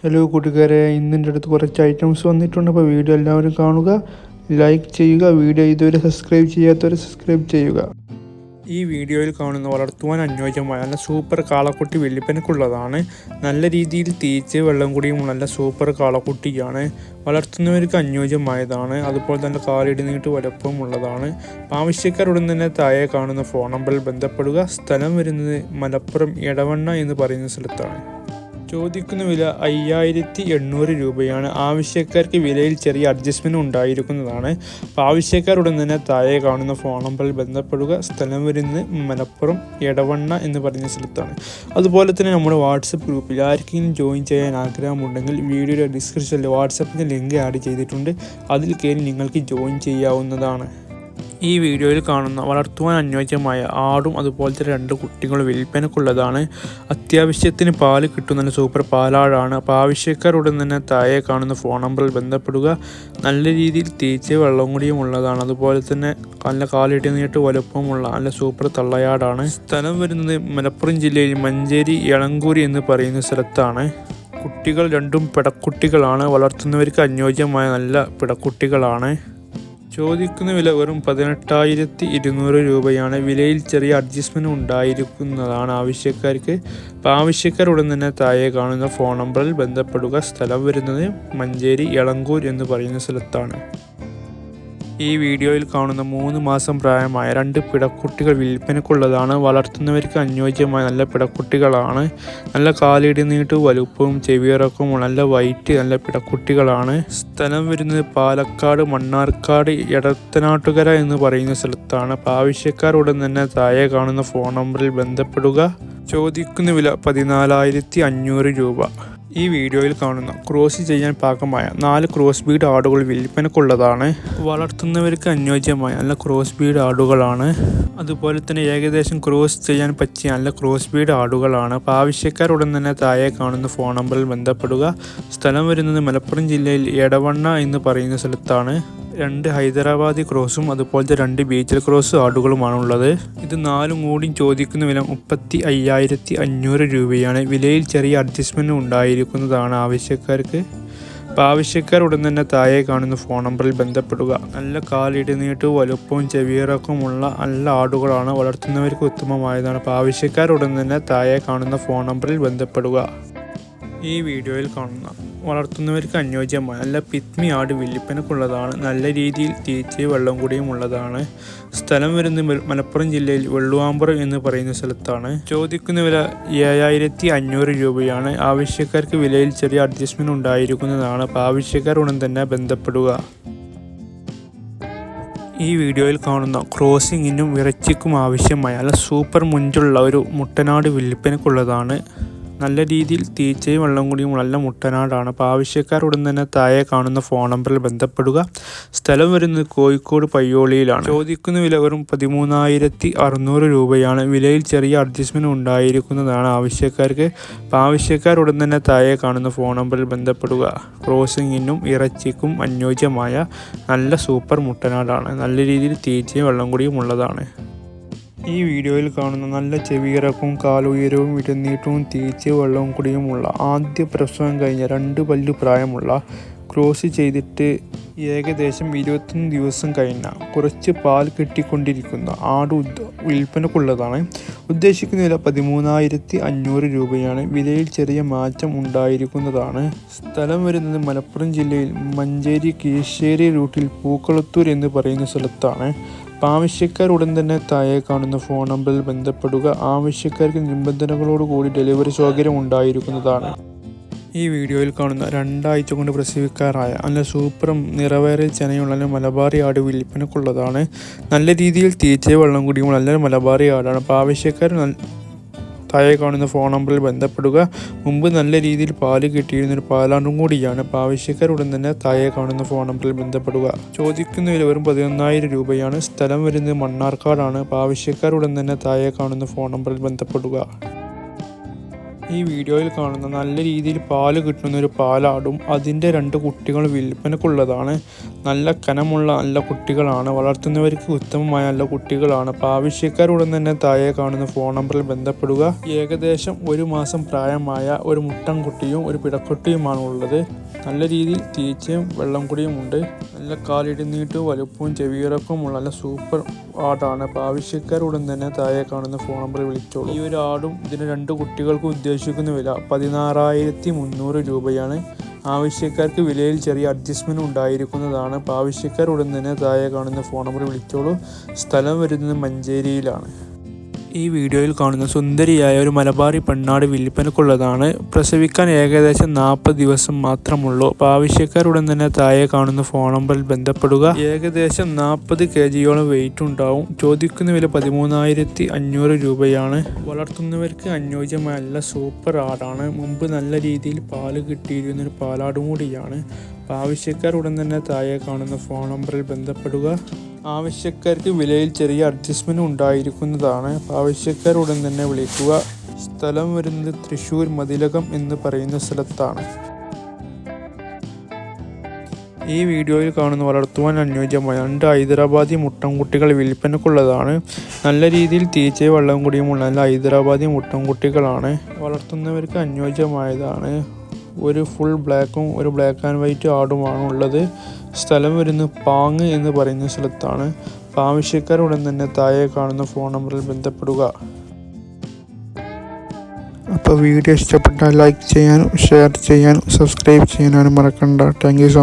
Hello കൂട്ടുകാരെ, ഇന്നിൻ്റെ അടുത്ത് കുറച്ച് ഐറ്റംസ് വന്നിട്ടുണ്ട്. അപ്പോൾ വീഡിയോ എല്ലാവരും കാണുക, ലൈക്ക് ചെയ്യുക. വീഡിയോ ഇതുവരെ സബ്സ്ക്രൈബ് ചെയ്യാത്തവർ സബ്സ്ക്രൈബ് ചെയ്യുക. ഈ വീഡിയോയിൽ കാണുന്ന വളർത്തുവാൻ അനുയോജ്യമായ നല്ല സൂപ്പർ കാളക്കുട്ടി വെള്ളിപ്പനക്കുള്ളതാണ്. നല്ല രീതിയിൽ തീച്ച് വെള്ളം കുടിയും നല്ല സൂപ്പർ കാളക്കുട്ടിയാണ്. വളർത്തുന്നവർക്ക് അനുയോജ്യമായതാണ്. അതുപോലെ തന്നെ കാലിടി നീട്ട് വലുപ്പമുള്ളതാണ്. ആവശ്യക്കാരുടൻ തന്നെ താഴെ കാണുന്ന ഫോൺ നമ്പറിൽ ബന്ധപ്പെടുക. സ്ഥലം വരുന്നത് മലപ്പുറം എടവണ്ണ എന്ന് പറയുന്ന സ്ഥലത്താണ്. ചോദിക്കുന്ന വില 5800 രൂപയാണ്. ആവശ്യക്കാർക്ക് വിലയിൽ ചെറിയ അഡ്ജസ്റ്റ്മെൻറ്റ് ഉണ്ടായിരിക്കുന്നതാണ്. അപ്പോൾ ആവശ്യക്കാരുടൻ തന്നെ താഴെ കാണുന്ന ഫോൺ നമ്പറിൽ ബന്ധപ്പെടുക. സ്ഥലം വരുന്നത് മലപ്പുറം എടവണ്ണ എന്ന് പറയുന്ന സ്ഥലത്താണ്. അതുപോലെ തന്നെ നമ്മുടെ വാട്സപ്പ് ഗ്രൂപ്പിൽ ആർക്കെങ്കിലും ജോയിൻ ചെയ്യാൻ ആഗ്രഹമുണ്ടെങ്കിൽ വീഡിയോയുടെ ഡിസ്ക്രിപ്ഷനിൽ വാട്സപ്പിൻ്റെ ലിങ്ക് ആഡ് ചെയ്തിട്ടുണ്ട്. അതിൽ കയറി നിങ്ങൾക്ക് ജോയിൻ ചെയ്യാവുന്നതാണ്. ഈ വീഡിയോയിൽ കാണുന്ന വളർത്തുവാൻ അനുയോജ്യമായ ആടും അതുപോലത്തെ 2 കുട്ടികളും വിൽപ്പനക്കുള്ളതാണ്. അത്യാവശ്യത്തിന് പാല് കിട്ടുന്ന സൂപ്പർ പാലാടാണ്. അപ്പോൾ ആവശ്യക്കാരുടൻ തന്നെ താഴെ കാണുന്ന ഫോൺ നമ്പറിൽ ബന്ധപ്പെടുക. നല്ല രീതിയിൽ തീച്ച വെള്ളം കൂടിയും ഉള്ളതാണ്. അതുപോലെ തന്നെ നല്ല കാലിട്ടി നീട്ട് വലുപ്പമുള്ള നല്ല സൂപ്പർ തള്ളയാടാണ്. സ്ഥലം വരുന്നത് മലപ്പുറം ജില്ലയിൽ മഞ്ചേരി എളങ്കൂരി എന്ന് പറയുന്ന സ്ഥലത്താണ്. കുട്ടികൾ 2 പിടക്കുട്ടികളാണ്. വളർത്തുന്നവർക്ക് അനുയോജ്യമായ നല്ല പിടക്കുട്ടികളാണ്. ചോദിക്കുന്ന വില വെറും 18,200 രൂപയാണ്. വിലയിൽ ചെറിയ അഡ്ജസ്റ്റ്മെൻറ്റ് ഉണ്ടായിരിക്കുന്നതാണ് ആവശ്യക്കാർക്ക്. അപ്പോൾ ആവശ്യക്കാരുടൻ തന്നെ താഴെ കാണുന്ന ഫോൺ നമ്പറിൽ ബന്ധപ്പെടുക. സ്ഥലം വരുന്നത് മഞ്ചേരി എളങ്കൂർ എന്ന് പറയുന്ന സ്ഥലത്താണ്. ഈ വീഡിയോയിൽ കാണുന്ന 3 മാസം പ്രായമായ 2 പിടക്കുട്ടികൾ വിൽപ്പനക്കുള്ളതാണ്. വളർത്തുന്നവർക്ക് അനുയോജ്യമായ നല്ല പിടക്കുട്ടികളാണ്. നല്ല കാലിടി നീട്ട് വലുപ്പവും ചെവിയിറക്കവും നല്ല വൈറ്റ് നല്ല പിടക്കുട്ടികളാണ്. സ്ഥലം വരുന്നത് പാലക്കാട് മണ്ണാർക്കാട് എടത്തനാട്ടുകര എന്ന് പറയുന്ന സ്ഥലത്താണ്. അപ്പോൾ ആവശ്യക്കാരുടൻ തന്നെ താഴെ കാണുന്ന ഫോൺ നമ്പറിൽ ബന്ധപ്പെടുക. ചോദിക്കുന്ന വില 14,500 രൂപ. ഈ വീഡിയോയിൽ കാണുന്ന ക്രോസ് ചെയ്യാൻ പാകമായ 4 ക്രോസ് ബീഡ് ആടുകൾ വിൽപ്പനക്കുള്ളതാണ്. വളർത്തുന്നവർക്ക് അനുയോജ്യമായ നല്ല ക്രോസ് ബീഡ് ആടുകളാണ്. അതുപോലെ തന്നെ ഏകദേശം ക്രോസ് ചെയ്യാൻ പറ്റിയ നല്ല ക്രോസ് ബീഡ് ആടുകളാണ്. അപ്പോൾ ആവശ്യക്കാരുടൻ തന്നെ താഴെ കാണുന്ന ഫോൺ നമ്പറിൽ ബന്ധപ്പെടുക. സ്ഥലം വരുന്നത് മലപ്പുറം ജില്ലയിൽ എടവണ്ണ എന്ന് പറയുന്ന സ്ഥലത്താണ്. 2 ഹൈദരാബാദി ക്രോസും അതുപോലത്തെ 2 ബീച്ചൽ ക്രോസ് ആടുകളുമാണുള്ളത്. ഇത് 4 കൂടി ചോദിക്കുന്ന വില 35,500 രൂപയാണ്. വിലയിൽ ചെറിയ അഡ്ജസ്റ്റ്മെൻറ്റ് ഉണ്ടായിരിക്കുന്നതാണ് ആവശ്യക്കാർക്ക്. അപ്പോൾ ആവശ്യക്കാരുടൻ തന്നെ താഴെ കാണുന്ന ഫോൺ നമ്പറിൽ ബന്ധപ്പെടുക. നല്ല കാലിടി നീട്ട് വലുപ്പവും ചെവിയിറക്കമുള്ള നല്ല ആടുകളാണ്. വളർത്തുന്നവർക്ക് ഉത്തമമായതാണ്. അപ്പോൾ ആവശ്യക്കാരുടൻ തന്നെ താഴെ കാണുന്ന ഫോൺ നമ്പറിൽ ബന്ധപ്പെടുക. ഈ വീഡിയോയിൽ കാണുന്ന വളർത്തുന്നവർക്ക് അനുയോജ്യമായ നല്ല പിത്മി ആട് വിൽപ്പനക്കുള്ളതാണ്. നല്ല രീതിയിൽ തീറ്റയും വെള്ളം കൂടിയും ഉള്ളതാണ്. സ്ഥലം വരുന്നത് മലപ്പുറം ജില്ലയിൽ വെള്ളുവാമ്പുറം എന്ന് പറയുന്ന സ്ഥലത്താണ്. ചോദിക്കുന്ന വില 7,500 രൂപയാണ്. ആവശ്യക്കാർക്ക് വിലയിൽ ചെറിയ അഡ്ജസ്റ്റ്മെൻറ്റ് ഉണ്ടായിരിക്കുന്നതാണ്. അപ്പോൾ ആവശ്യക്കാർ ഉടൻ തന്നെ ബന്ധപ്പെടുക. ഈ വീഡിയോയിൽ കാണുന്ന ക്രോസിങ്ങിനും ഇറച്ചിക്കും ആവശ്യമായ നല്ല സൂപ്പർ മുഞ്ചുള്ള ഒരു മുട്ടനാട് വിൽപ്പനക്കുള്ളതാണ്. നല്ല രീതിയിൽ തീറ്റയും വെള്ളം കൂടിയും നല്ല മുട്ടനാടാണ്. അപ്പോൾ ആവശ്യക്കാരുടൻ തന്നെ താഴെ കാണുന്ന ഫോൺ നമ്പറിൽ ബന്ധപ്പെടുക. സ്ഥലം വരുന്നത് കോഴിക്കോട് പയ്യോളിയിലാണ്. ചോദിക്കുന്ന വില വെറും 13,600 രൂപയാണ്. വിലയിൽ ചെറിയ അഡ്ജസ്റ്റ്മെൻറ്റ് ഉണ്ടായിരിക്കുന്നതാണ് ആവശ്യക്കാർക്ക്. അപ്പോൾ ആവശ്യക്കാരുടൻ തന്നെ താഴെ കാണുന്ന ഫോൺ നമ്പറിൽ ബന്ധപ്പെടുക. ക്രോസിങ്ങിനും ഇറച്ചിക്കും അനുയോജ്യമായ നല്ല സൂപ്പർ മുട്ടനാടാണ്. നല്ല രീതിയിൽ തീറ്റയും വെള്ളം കൂടിയും ഉള്ളതാണ്. ഈ വീഡിയോയിൽ കാണുന്ന നല്ല ചെവിയിറക്കവും കാലുയരവും ഇടനീട്ടവും തീറ്റ വെള്ളവും കൂടിയുമുള്ള ആദ്യ പ്രസവം കഴിഞ്ഞ 2 പല്ല് പ്രായമുള്ള ക്രോസ് ചെയ്തിട്ട് ഏകദേശം 21 ദിവസം കഴിഞ്ഞ കുറച്ച് പാൽ കെട്ടിക്കൊണ്ടിരിക്കുന്ന ആട് വിൽപ്പനക്കുള്ളതാണ്. ഉദ്ദേശിക്കുന്ന വില 13,500 രൂപയാണ്. വിലയിൽ ചെറിയ മാറ്റം ഉണ്ടായിരിക്കുന്നതാണ്. സ്ഥലം വരുന്നത് മലപ്പുറം ജില്ലയിൽ മഞ്ചേരി കീശ്ശേരി റൂട്ടിൽ പൂക്കളത്തൂർ എന്ന് പറയുന്ന സ്ഥലത്താണ്. ആവശ്യക്കാർ ഉടൻ തന്നെ താഴെ കാണുന്ന ഫോൺ നമ്പറിൽ ബന്ധപ്പെടുക. ആവശ്യക്കാർക്ക് നിബന്ധനകളോടുകൂടി ഡെലിവറി സൗകര്യം ഉണ്ടായിരിക്കുന്നതാണ്. ഈ വീഡിയോയിൽ കാണുന്ന 2 ആഴ്ച കൊണ്ട് പ്രസവിക്കാറായ നല്ല സൂപ്പറും നിറവേറിയ ചെനയുള്ള മലബാറി ആട് വിൽപ്പനക്കുള്ളതാണ്. നല്ല രീതിയിൽ തീറ്റ വെള്ളം കുടിയും നല്ല മലബാറി ആടാണ്. അപ്പോൾ ആവശ്യക്കാർ താഴെ കാണുന്ന ഫോൺ നമ്പറിൽ ബന്ധപ്പെടുക. മുമ്പ് നല്ല രീതിയിൽ പാല് കിട്ടിയിരുന്നൊരു പാലാണ്ടും കൂടിയാണ്. അപ്പോൾ ആവശ്യക്കാരുടൻ തന്നെ താഴെ കാണുന്ന ഫോൺ നമ്പറിൽ ബന്ധപ്പെടുക. ചോദിക്കുന്ന വില വെറും 11,000 രൂപയാണ്. സ്ഥലം വരുന്നത് മണ്ണാർക്കാടാണ്. അപ്പോൾ ആവശ്യക്കാരുടൻ തന്നെ താഴെ കാണുന്ന ഫോൺ നമ്പറിൽ ബന്ധപ്പെടുക. ഈ വീഡിയോയിൽ കാണുന്ന നല്ല രീതിയിൽ പാല് കിട്ടുന്ന ഒരു പാലാടും അതിൻ്റെ 2 കുട്ടികൾ വിൽപ്പനക്കുള്ളതാണ്. നല്ല കനമുള്ള നല്ല കുട്ടികളാണ്. വളർത്തുന്നവർക്ക് ഉത്തമമായ നല്ല കുട്ടികളാണ്. അപ്പോൾ ആവശ്യക്കാരുടൻ തന്നെ താഴെ കാണുന്ന ഫോൺ നമ്പറിൽ ബന്ധപ്പെടുക. ഏകദേശം 1 മാസം പ്രായമായ ഒരു മുട്ടൻകുട്ടിയും ഒരു പിടക്കുട്ടിയുമാണ് ഉള്ളത്. നല്ല രീതിയിൽ തീറ്റയും വെള്ളം കുടിയും ഉണ്ട്. നല്ല കാലിടുന്നീട്ടും വലുപ്പവും ചെവിയിറക്കമുള്ള നല്ല സൂപ്പർ ആടാണ്. അപ്പോൾ ആവശ്യക്കാരുടൻ തന്നെ താഴെ കാണുന്ന ഫോൺ നമ്പറിൽ വിളിച്ചോളൂ. ഈ ഒരു ആടും ഇതിന് 2 കുട്ടികൾക്കും ഉദ്ദേശിക്കുന്ന വില 16,300 രൂപയാണ്. ആവശ്യക്കാർക്ക് വിലയിൽ ചെറിയ അഡ്ജസ്റ്റ്മെൻറ്റ് ഉണ്ടായിരിക്കുന്നതാണ്. അപ്പോൾ ആവശ്യക്കാരുടൻ തന്നെ താഴെ കാണുന്ന ഫോൺ നമ്പറിൽ വിളിച്ചോളൂ. സ്ഥലം വരുന്നത് മഞ്ചേരിയിലാണ്. ഈ വീഡിയോയിൽ കാണുന്ന സുന്ദരിയായ ഒരു മലബാറി പെണ്ണാട് വിൽപ്പനക്കുള്ളതാണ്. പ്രസവിക്കാൻ ഏകദേശം 40 ദിവസം മാത്രമുള്ളൂ. അപ്പോൾ ആവശ്യക്കാരുടൻ തന്നെ താഴെ കാണുന്ന ഫോൺ നമ്പറിൽ ബന്ധപ്പെടുക. ഏകദേശം 40 kgയോളം വെയിറ്റ് ഉണ്ടാവും. ചോദിക്കുന്ന വില 13,500 രൂപയാണ്. വളർത്തുന്നവർക്ക് അനുയോജ്യമായ നല്ല സൂപ്പർ ആടാണ്. മുമ്പ് നല്ല രീതിയിൽ പാല് കിട്ടിയിരുന്നൊരു പാലാടും കൂടിയാണ്. അപ്പോൾ ആവശ്യക്കാരുടൻ തന്നെ താഴെ കാണുന്ന ഫോൺ നമ്പറിൽ ബന്ധപ്പെടുക. ആവശ്യക്കാർക്ക് വിലയിൽ ചെറിയ അഡ്ജസ്റ്റ്മെൻറ്റ് ഉണ്ടായിരിക്കുന്നതാണ്. ആവശ്യക്കാരുടൻ തന്നെ വിളിക്കുക. സ്ഥലം വരുന്നത് തൃശ്ശൂർ മതിലകം എന്ന് പറയുന്ന സ്ഥലത്താണ്. ഈ വീഡിയോയിൽ കാണുന്ന വളർത്തുവാൻ അനുയോജ്യമായ 2 ഹൈദരാബാദി മുട്ടൻകുട്ടികൾ വിൽപ്പനക്കുള്ളതാണ്. നല്ല രീതിയിൽ തീറ്റയും വെള്ളം കുടിയുമുള്ള നല്ല ഹൈദരാബാദി മുട്ടൻകുട്ടികളാണ്. വളർത്തുന്നവർക്ക് അനുയോജ്യമായതാണ്. ഒരു ഫുൾ ബ്ലാക്കും ഒരു ബ്ലാക്ക് ആൻഡ് വൈറ്റ് ആടുമാണ് ഉള്ളത്. സ്ഥലം വരുന്നത് പാങ് എന്ന് പറയുന്ന സ്ഥലത്താണ്. ആവശ്യക്കാരുടൻ തന്നെ താഴെ കാണുന്ന ഫോൺ നമ്പറിൽ ബന്ധപ്പെടുക. അപ്പോൾ വീഡിയോ ഇഷ്ടപ്പെട്ടാൽ ലൈക്ക് ചെയ്യാനും ഷെയർ ചെയ്യാനും സബ്സ്ക്രൈബ് ചെയ്യാനും മറക്കണ്ട. Thank you so much.